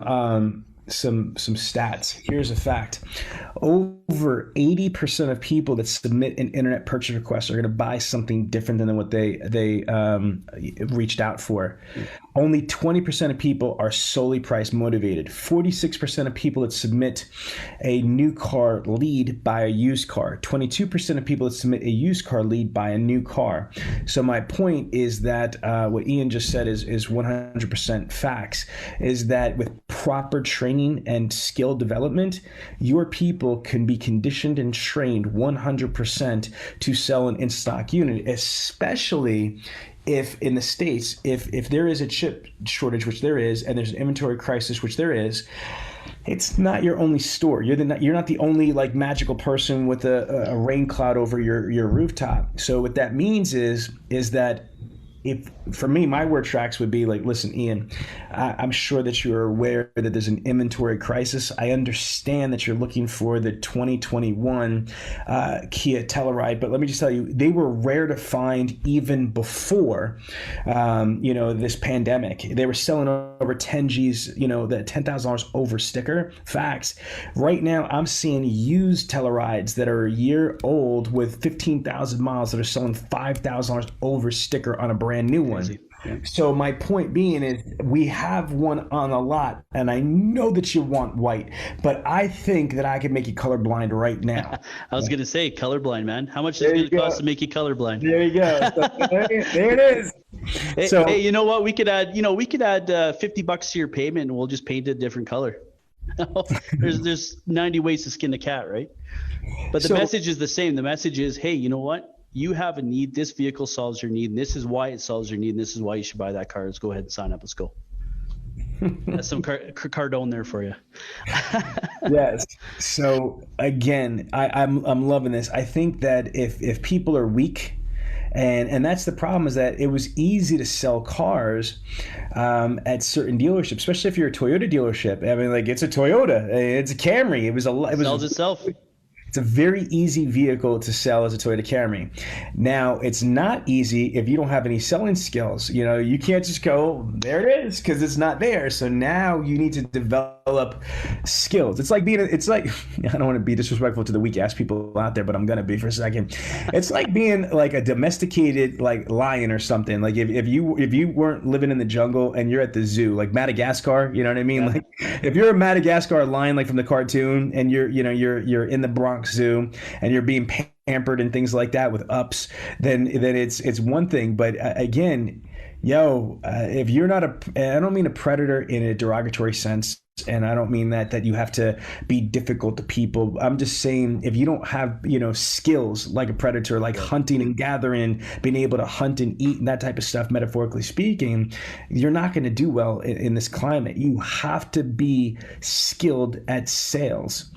Speaker 3: stats. Here's a fact. Over 80% of people that submit an internet purchase request are going to buy something different than what they reached out for. Only 20% of people are solely price motivated. 46% of people that submit a new car lead buy a used car. 22% of people that submit a used car lead buy a new car. So my point is that what Ian just said is 100% facts, is that with proper training and skill development, your people can be conditioned and trained 100% to sell an in-stock unit, especially if in the States, if there is a chip shortage, which there is, and there's an inventory crisis, which there is, it's not your only store. You're not the only like magical person with a rain cloud over your rooftop. So what that means is that if, for me, my word tracks would be like, listen, Ian, I'm sure that you're aware that there's an inventory crisis. I understand that you're looking for the 2021 Kia Telluride, but let me just tell you, they were rare to find even before, this pandemic. They were selling over 10 G's, the $10,000 over sticker. Facts. Right now, I'm seeing used Tellurides that are a year old with 15,000 miles that are selling $5,000 over sticker on a brand new one. Yeah. So my point being is we have one on the lot, and I know that you want white, but I think that I can make you colorblind right now.
Speaker 4: I was going to say colorblind, man. How much is it going to cost to make you colorblind?
Speaker 3: There you go. So, there it is.
Speaker 4: Hey, you know what? We could add $50 to your payment, and we'll just paint it a different color. There's 90 ways to skin a cat, right? But the message is the same. The message is, hey, you know what? You have a need. This vehicle solves your need, and this is why it solves your need, and this is why you should buy that car. Let's go ahead and sign up. Let's go. That's some Cardone there for you.
Speaker 3: Yes. So again, I'm loving this. I think that if people are weak, and that's the problem, is that it was easy to sell cars at certain dealerships, especially if you're a Toyota dealership. I mean, like, it's a Toyota, it's a Camry. It
Speaker 4: sells itself.
Speaker 3: It's a very easy vehicle to sell as a Toyota Camry. Now, it's not easy if you don't have any selling skills. You can't just go, there it is, because it's not there. So now you need to develop skills. It's like I don't want to be disrespectful to the weak ass people out there, but I'm going to be for a second. It's like being like a domesticated like lion or something. Like if you weren't living in the jungle and you're at the zoo, like Madagascar, you know what I mean? Yeah. Like if you're a Madagascar lion, like from the cartoon, and you're in the Bronx Zoo and you're being pampered and things like that with ups, then it's one thing. But again, if you're not I don't mean a predator in a derogatory sense, and I don't mean that you have to be difficult to people. I'm just saying, if you don't have skills like a predator, like hunting and gathering, being able to hunt and eat and that type of stuff, metaphorically speaking, you're not going to do well in this climate. You have to be skilled at sales.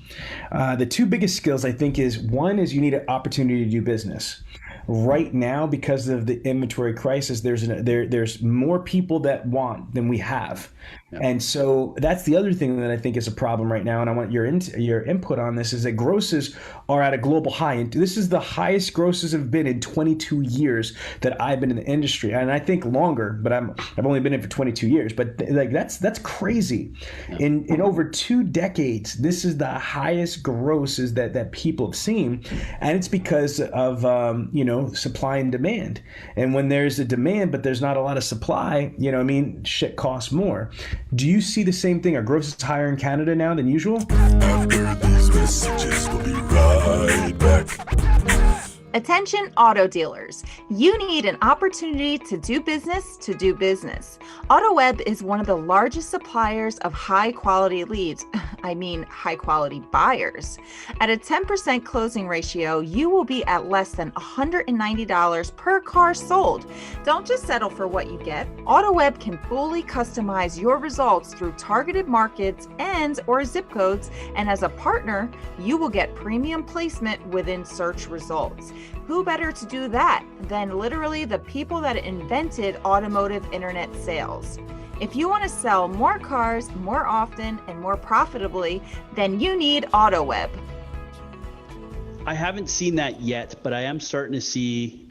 Speaker 3: The two biggest skills, I think, is one is you need an opportunity to do business. Right now, because of the inventory crisis, there's more people that want than we have. Yeah. And so that's the other thing that I think is a problem right now, and I want your input on this, is that grosses are at a global high. And this is the highest grosses have been in 22 years that I've been in the industry, and I think longer, but I've only been in for 22 years. But like that's crazy. Yeah. In over 2 decades, this is the highest grosses that people have seen, and it's because of supply and demand. And when there's a demand but there's not a lot of supply, shit costs more. Do you see the same thing? Are grosses higher in Canada now than usual?
Speaker 2: After these messages, we'll be right right back.
Speaker 8: Attention auto dealers. You need an opportunity to do business. Autoweb is one of the largest suppliers of high quality leads. I mean, high quality buyers. At a 10% closing ratio, you will be at less than $190 per car sold. Don't just settle for what you get. Autoweb can fully customize your results through targeted markets and/or zip codes, and as a partner, you will get premium placement within search results. Who better to do that than literally the people that invented automotive internet sales? If you want to sell more cars more often and more profitably, then you need Autoweb.
Speaker 4: I haven't seen that yet, but I am starting to see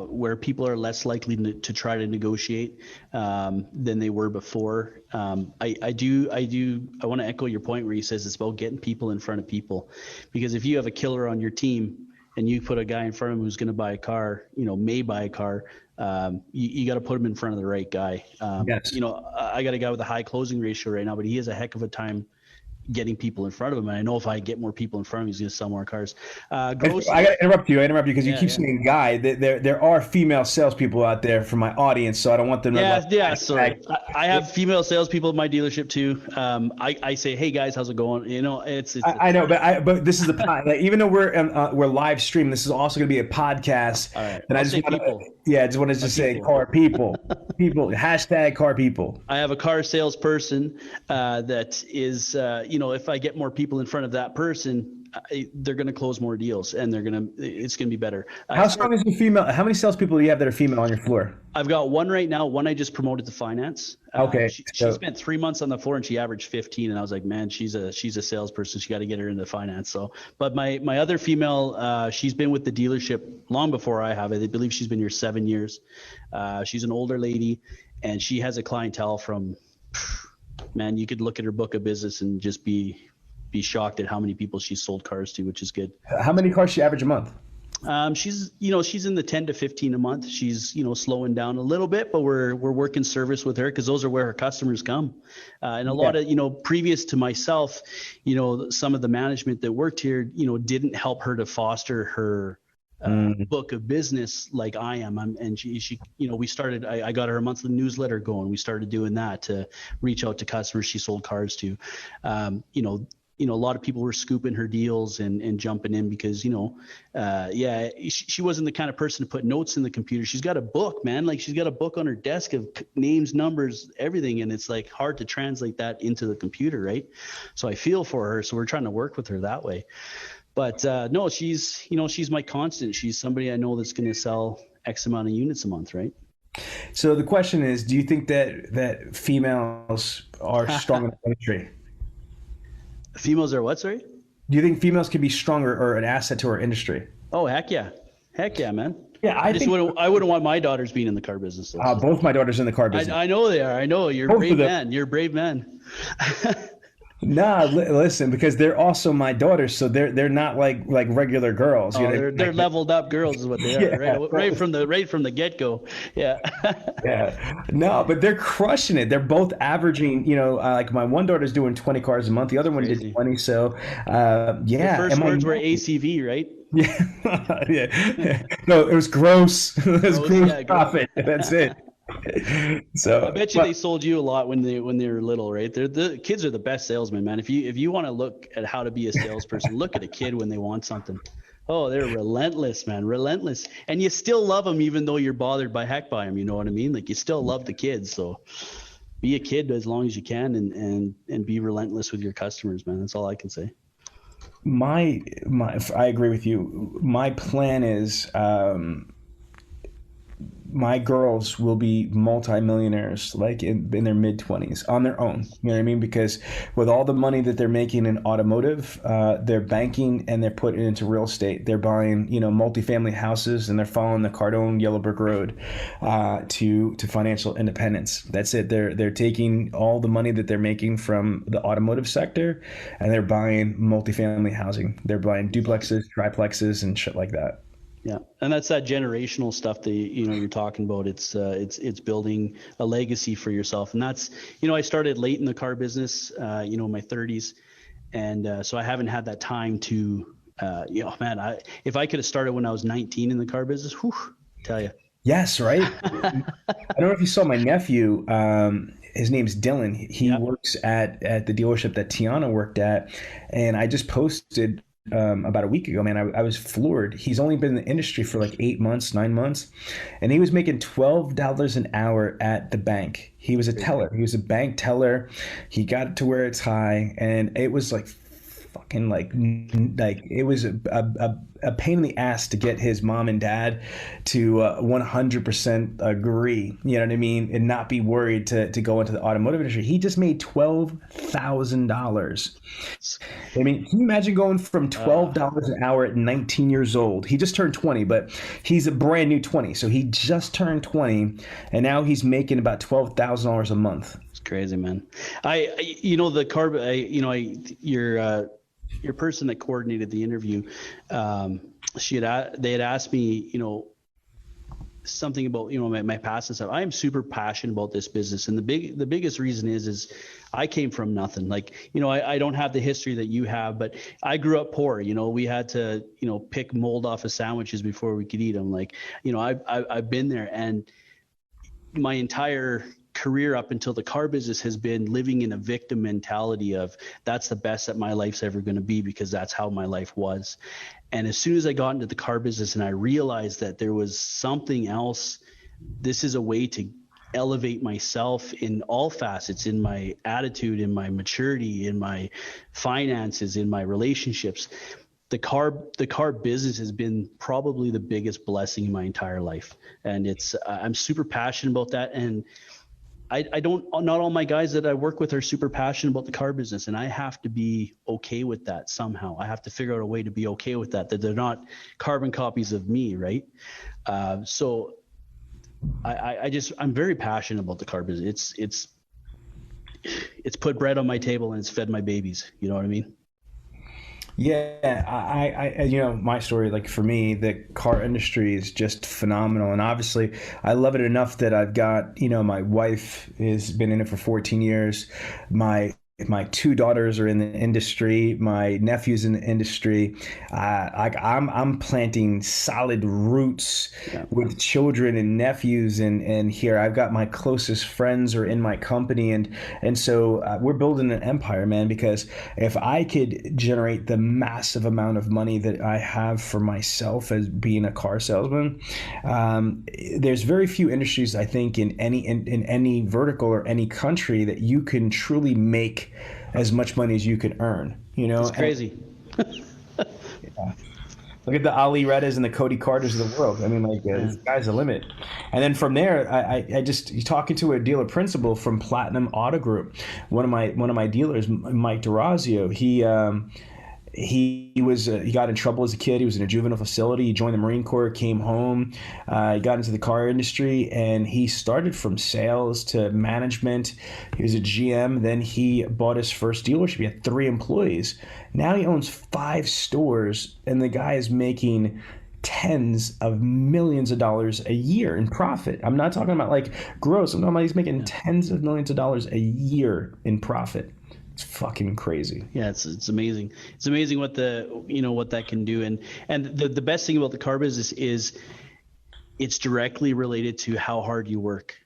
Speaker 4: where people are less likely to try to negotiate than they were before. I want to echo your point where he says it's about getting people in front of people, because if you have a killer on your team and you put a guy in front of him who's going to buy a car, may buy a car, you got to put him in front of the right guy.
Speaker 3: Yes.
Speaker 4: I got a guy with a high closing ratio right now, but he has a heck of a time getting people in front of him. And I know if I get more people in front of him, he's going to sell more cars. I got
Speaker 3: to interrupt you because you keep saying guy. There are female salespeople out there for my audience, so I don't want them to.
Speaker 4: Sorry. I have female salespeople in my dealership too. I say, hey guys, how's it going?
Speaker 3: I know, but this is the like, even though we're live streaming, this is also going to be a podcast. All right. And I just want to say car people, hashtag car people.
Speaker 4: I have a car salesperson that is, if I get more people in front of that person, they're going to close more deals, and it's going to be better.
Speaker 3: How strong is the female? How many salespeople do you have that are female on your floor?
Speaker 4: I've got one right now. One I just promoted to finance.
Speaker 3: Okay.
Speaker 4: She spent 3 months on the floor and she averaged 15, and I was like, man, she's a salesperson. She got to get her into finance. So, but my other female, she's been with the dealership long before I have. I believe she's been here 7 years. She's an older lady, and she has a clientele from, man, you could look at her book of business and just be shocked at how many people she's sold cars to, which is good.
Speaker 3: How many cars she average a month?
Speaker 4: She's in the 10 to 15 a month. She's, slowing down a little bit, but we're working service with her because those are where her customers come. And a lot of, previous to myself, some of the management that worked here, didn't help her to foster her book of business like I am. And she we started, I got her a monthly newsletter going. We started doing that to reach out to customers she sold cars to. A lot of people were scooping her deals and jumping in because, she wasn't the kind of person to put notes in the computer. She's got a book, man. Like, she's got a book on her desk of names, numbers, everything. And it's like hard to translate that into the computer, right? So I feel for her. So we're trying to work with her that way. But no, she's my constant. She's somebody I know that's going to sell X amount of units a month, right?
Speaker 3: So the question is, do you think that females are strong in the industry?
Speaker 4: Females are what, sorry?
Speaker 3: Do you think females can be stronger or an asset to our industry?
Speaker 4: Oh, heck yeah, man.
Speaker 3: Yeah, I
Speaker 4: wouldn't want my daughters being in the car business.
Speaker 3: Both my daughters in the car business.
Speaker 4: I know they are. I know you're a brave man. You're a brave man.
Speaker 3: Nah, listen, because they're also my daughters, so they're not like regular girls.
Speaker 4: They're leveled up girls, is what they are. Yeah, right from the get go. Yeah.
Speaker 3: Yeah. No, but they're crushing it. They're both averaging. Like my one daughter's doing 20 cars a month. The other one did 20. So, yeah.
Speaker 4: The first words were ACV, right?
Speaker 3: Yeah. Yeah. No, it was gross. It was gross profit. That's it. So
Speaker 4: I bet you they sold you a lot when they were little, right? The kids are the best salesmen, man. If you want to look at how to be a salesperson, look at a kid when they want something. Oh, they're relentless, man, relentless. And you still love them even though you're bothered by them. You know what I mean? Like, you still love the kids. So be a kid as long as you can and be relentless with your customers, man. That's all I can say.
Speaker 3: I agree with you. My plan is my girls will be multimillionaires, like in their mid-20s on their own. You know what I mean? Because with all the money that they're making in automotive, they're banking and they're putting it into real estate. They're buying, multifamily houses, and they're following the Cardone Yellow Brick Road to financial independence. That's it. They're taking all the money that they're making from the automotive sector, and they're buying multifamily housing. They're buying duplexes, triplexes, and shit like that.
Speaker 4: Yeah, and that's that generational stuff that you're talking about. It's building a legacy for yourself, and that's I started late in the car business, in my 30s, and so I haven't had that time to Man, if I could have started when I was 19 in the car business, whew, tell you.
Speaker 3: Yes, right. I don't know if you saw my nephew. His name's Dylan. He works at the dealership that Tiana worked at, and I just posted about a week ago. Man, I was floored. He's only been in the industry for like 8 months, 9 months, and he was making $12 an hour at the bank. He was a teller. He was a bank teller. He got it to where it's high, and it was like fucking like it was a pain in the ass to get his mom and dad to 100% agree, you know what I mean, and not be worried to go into the automotive industry. He just made $12,000. I mean, can you imagine going from $12 an hour at 19 years old? He just turned 20, but he's a brand new 20. So he just turned 20, and now he's making about $12,000 a month.
Speaker 4: It's crazy, man. Your person that coordinated the interview, they had asked me, something about, my past and stuff. I am super passionate about this business. And the biggest reason is I came from nothing. Like, I don't have the history that you have, but I grew up poor. We had to, pick mold off of sandwiches before we could eat them. Like, I've been there, and my entire career up until the car business has been living in a victim mentality of that's the best that my life's ever going to be, because that's how my life was. And as soon as I got into the car business and I realized that there was something else, this is a way to elevate myself in all facets, in my attitude, in my maturity, in my finances, in my relationships. The car business has been probably the biggest blessing in my entire life. And I'm super passionate about that. And not all my guys that I work with are super passionate about the car business, and I have to be okay with that somehow. I have to figure out a way to be okay with that they're not carbon copies of me, right? So I'm very passionate about the car business. It's put bread on my table and it's fed my babies. You know what I mean?
Speaker 3: Yeah, I my story, like for me, the car industry is just phenomenal. And obviously I love it enough that I've got, my wife has been in it for 14 years. My two daughters are in the industry. My nephew's in the industry. I'm planting solid roots with children and nephews, and here I've got my closest friends are in my company, and so we're building an empire, man. Because if I could generate the massive amount of money that I have for myself as being a car salesman, there's very few industries, I think, in any vertical or any country that you can truly make as much money as you can earn.
Speaker 4: It's crazy.
Speaker 3: Yeah. Look at the Alirettas and the Cody Carters of the world. I mean, the sky's the limit. And then from there, I just talking to a dealer principal from Platinum Auto Group, one of my dealers, Mike DeRazio. He got in trouble as a kid. He was in a juvenile facility. He joined the Marine Corps, came home. He got into the car industry, and he started from sales to management. He was a GM. Then he bought his first dealership. He had 3 employees. Now he owns 5 stores, and the guy is making tens of millions of dollars a year in profit. I'm not talking about like gross. I'm talking about he's making tens of millions of dollars a year in profit. It's fucking crazy.
Speaker 4: Yeah, it's amazing. It's amazing what what that can do. And the best thing about the car business is it's directly related to how hard you work.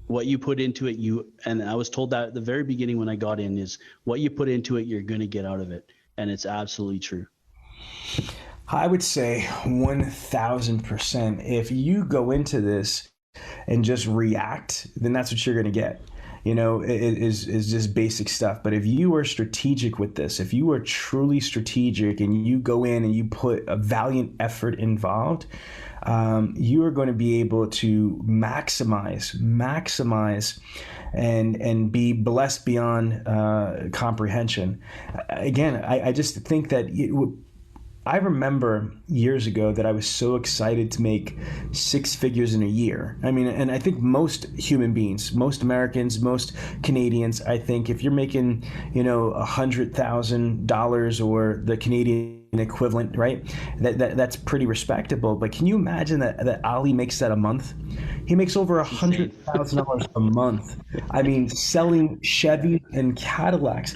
Speaker 4: What you put into it, and I was told that at the very beginning when I got in, is what you put into it, you're going to get out of it. And it's absolutely true.
Speaker 3: I would say 1,000%. If you go into this and just react, then that's what you're going to get. It is just basic stuff. But if you are strategic with this, if you are truly strategic and you go in and you put a valiant effort involved, you are going to be able to maximize and be blessed beyond comprehension. Again, I just think that I remember years ago that I was so excited to make 6 figures in a year. I mean, and I think most human beings, most Americans, most Canadians, I think if you're making, $100,000 or the Canadian equivalent, right? That's pretty respectable. But can you imagine that Ali makes that a month? He makes over $100,000 a month. I mean, selling Chevy and Cadillacs.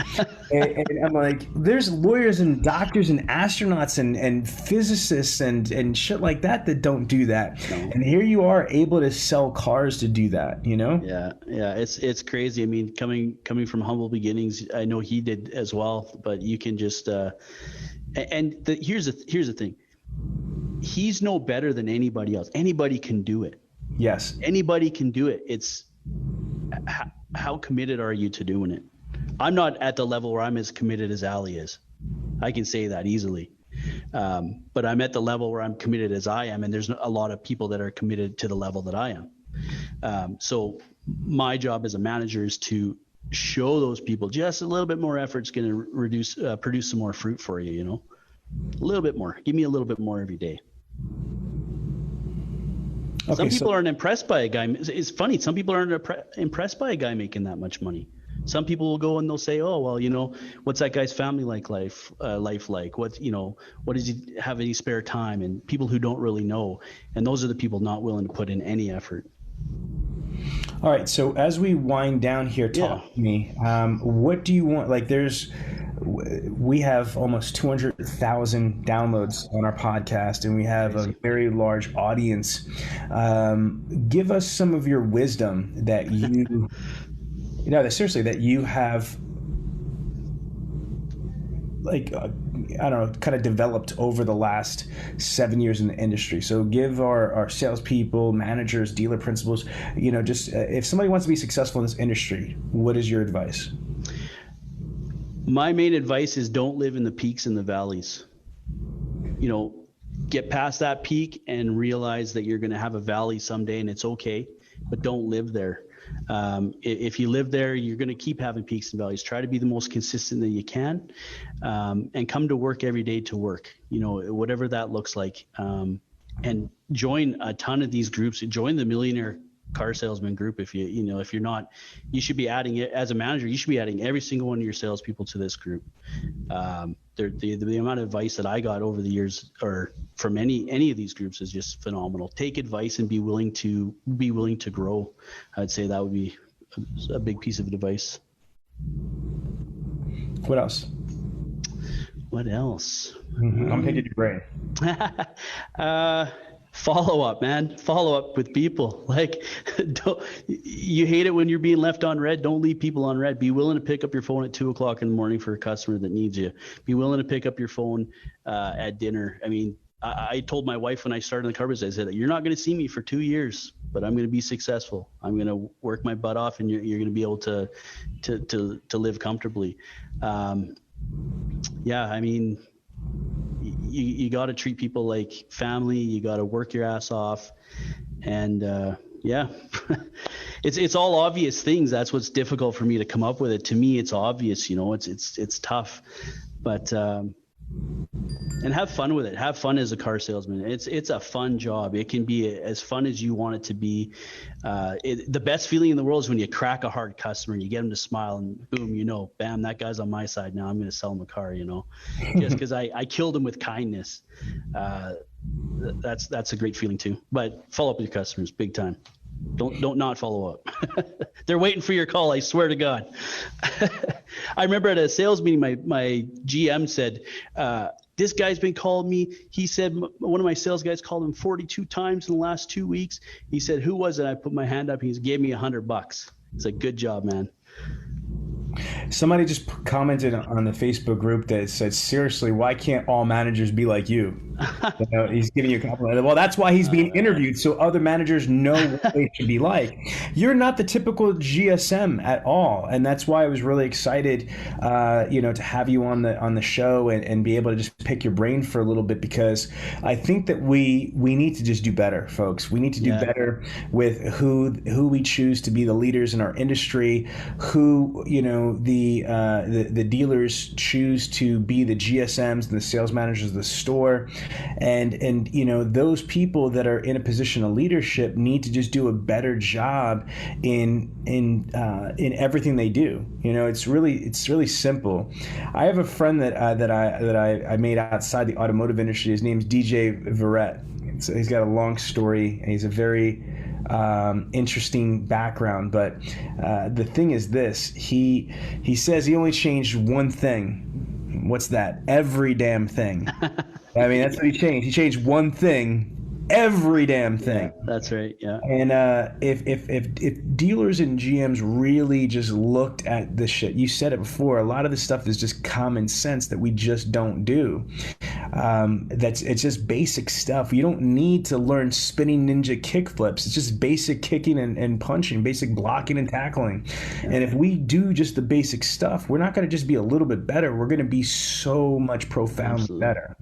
Speaker 3: And I'm like, there's lawyers and doctors and astronauts and physicists and shit like that don't do that. No. And here you are able to sell cars to do that, you know?
Speaker 4: Yeah, it's crazy. I mean, coming from humble beginnings, I know he did as well. But you can just here's the thing. He's no better than anybody else. Anybody can do it.
Speaker 3: Yes.
Speaker 4: Anybody can do it. It's how committed are you to doing it? I'm not at the level where I'm as committed as Ali is. I can say that easily. But I'm at the level where I'm committed as I am, and there's a lot of people that are committed to the level that I am. So my job as a manager is to show those people just a little bit more effort's going to produce some more fruit for you, you know, a little bit more. Give me a little bit more every day. Okay, some people aren't impressed by a guy. It's funny. Some people aren't impressed by a guy making that much money. Some people will go and they'll say, "Oh, well, you know, what's that guy's family life like? What does he have any spare time?" And people who don't really know, and those are the people not willing to put in any effort.
Speaker 3: All right. So as we wind down here, talk to me. What do you want? Like, we have almost 200,000 downloads on our podcast, and we have a very large audience. Give us some of your wisdom that you, seriously, that you have, like, I don't know, kind of developed over the last 7 years in the industry. So give our salespeople, managers, dealer principals, just if somebody wants to be successful in this industry, what is your advice?
Speaker 4: My main advice is don't live in the peaks and the valleys. Get past that peak and realize that you're going to have a valley someday, and it's okay, but don't live there. If you live there, you're going to keep having peaks and valleys. Try to be the most consistent that you can, and come to work every day to work, whatever that looks like. And join a ton of these groups. Join the Millionaire car salesman group. If you're not, you should be adding it as a manager. You should be adding every single one of your salespeople to this group. The amount of advice that I got over the years, or from any of these groups, is just phenomenal. Take advice and be willing to grow. I'd say that would be a big piece of advice.
Speaker 3: What else? I'm taking your brain.
Speaker 4: Follow up, man. Follow up with people. Like, you hate it when you're being left on red. Don't leave people on red. Be willing to pick up your phone at 2:00 in the morning for a customer that needs you. Be willing to pick up your phone at dinner. I mean, I told my wife when I started in the car business, I said, "You're not going to see me for 2 years, but I'm going to be successful. I'm going to work my butt off, and you're going to be able to live comfortably." I mean, you got to treat people like family. You got to work your ass off, and it's all obvious things. That's what's difficult for me to come up with it. To me, it's obvious. It's tough, but and have fun with it. Have fun as a car salesman. It's a fun job. It can be as fun as you want it to be. The best feeling in the world is when you crack a hard customer and you get them to smile, and boom, bam, that guy's on my side now. I'm going to sell him a car, just because I killed him with kindness. That's a great feeling too. But follow up with your customers, big time. Don't not follow up. They're waiting for your call. I swear to God. I remember at a sales meeting, my GM said, this guy's been calling me. He said one of my sales guys called him 42 times in the last 2 weeks. He said, "Who was it?" I put my hand up. He gave me $100. It's like, good job, man.
Speaker 3: Somebody just commented on the Facebook group that said, "Seriously, why can't all managers be like you?" He's giving you a compliment. Well, that's why he's being interviewed, so other managers know what they should be like. You're not the typical GSM at all, and that's why I was really excited, to have you on the show and be able to just pick your brain for a little bit, because I think that we need to just do better, folks. We need to do better with who we choose to be the leaders in our industry, who the dealers choose to be the GSMs and the sales managers of the store, and you know, those people that are in a position of leadership need to just do a better job in everything they do. You know, it's really simple. I have a friend that I made outside the automotive industry. His name's DJ Verrett. So he's got a long story, and he's a very interesting background. But the thing is this: he says he only changed one thing. What's that? Every damn thing. I mean, that's what he changed. He changed one thing. Every damn thing.
Speaker 4: Yeah, that's right. Yeah.
Speaker 3: And if dealers and GMs really just looked at this shit, you said it before, a lot of this stuff is just common sense that we just don't do. It's just basic stuff. You don't need to learn spinning ninja kickflips. It's just basic kicking and punching, basic blocking and tackling. And if we do just the basic stuff, we're not going to just be a little bit better. We're going to be so much profoundly better.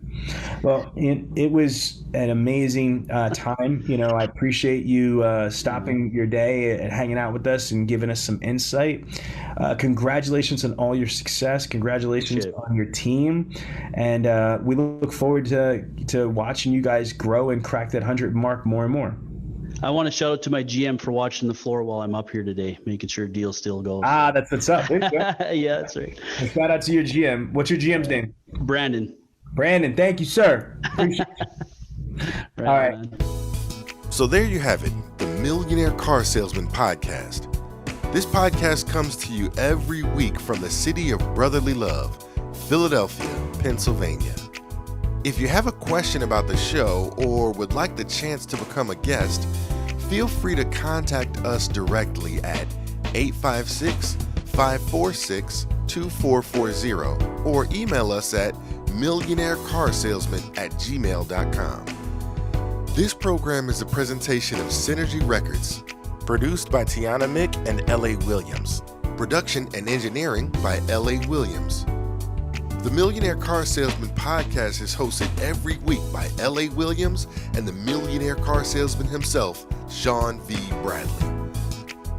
Speaker 3: Well, it was an amazing time. You know, I appreciate you stopping your day and hanging out with us and giving us some insight. Congratulations on all your success. Congratulations on your team. And we look forward to watching you guys grow and crack that 100 mark more and more.
Speaker 4: I want to shout out to my GM for watching the floor while I'm up here today, making sure deals still go.
Speaker 3: That's what's up.
Speaker 4: Yeah, that's right.
Speaker 3: And shout out to your GM. What's your GM's name?
Speaker 4: Brandon.
Speaker 3: Brandon, thank you, sir. Appreciate you.
Speaker 4: All
Speaker 3: right.
Speaker 4: Man.
Speaker 1: So there you have it, the Millionaire Car Salesman Podcast. This podcast comes to you every week from the city of brotherly love, Philadelphia, Pennsylvania. If you have a question about the show or would like the chance to become a guest, feel free to contact us directly at 856-546-2440 or email us at millionairecarsalesman@gmail.com. This program is a presentation of Synergy Records, produced by Tiana Mick and L.A. Williams. Production and engineering by L.A. Williams. The Millionaire Car Salesman Podcast is hosted every week by L.A. Williams and the Millionaire Car Salesman himself, Sean V. Bradley.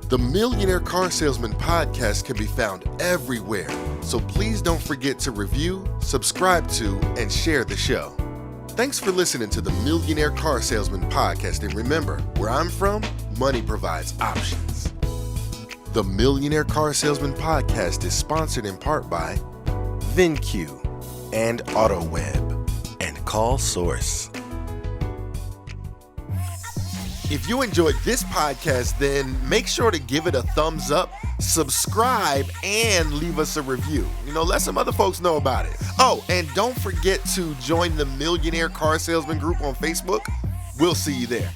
Speaker 1: The Millionaire Car Salesman Podcast can be found everywhere, so please don't forget to review, subscribe to, and share the show. Thanks for listening to the Millionaire Car Salesman Podcast, and remember, where I'm from, money provides options. The Millionaire Car Salesman Podcast is sponsored in part by VinQ and Autoweb and Call Source. If you enjoyed this podcast, then make sure to give it a thumbs up, subscribe, and leave us a review. You know, let some other folks know about it. Oh, and don't forget to join the Millionaire Car Salesman group on Facebook. We'll see you there.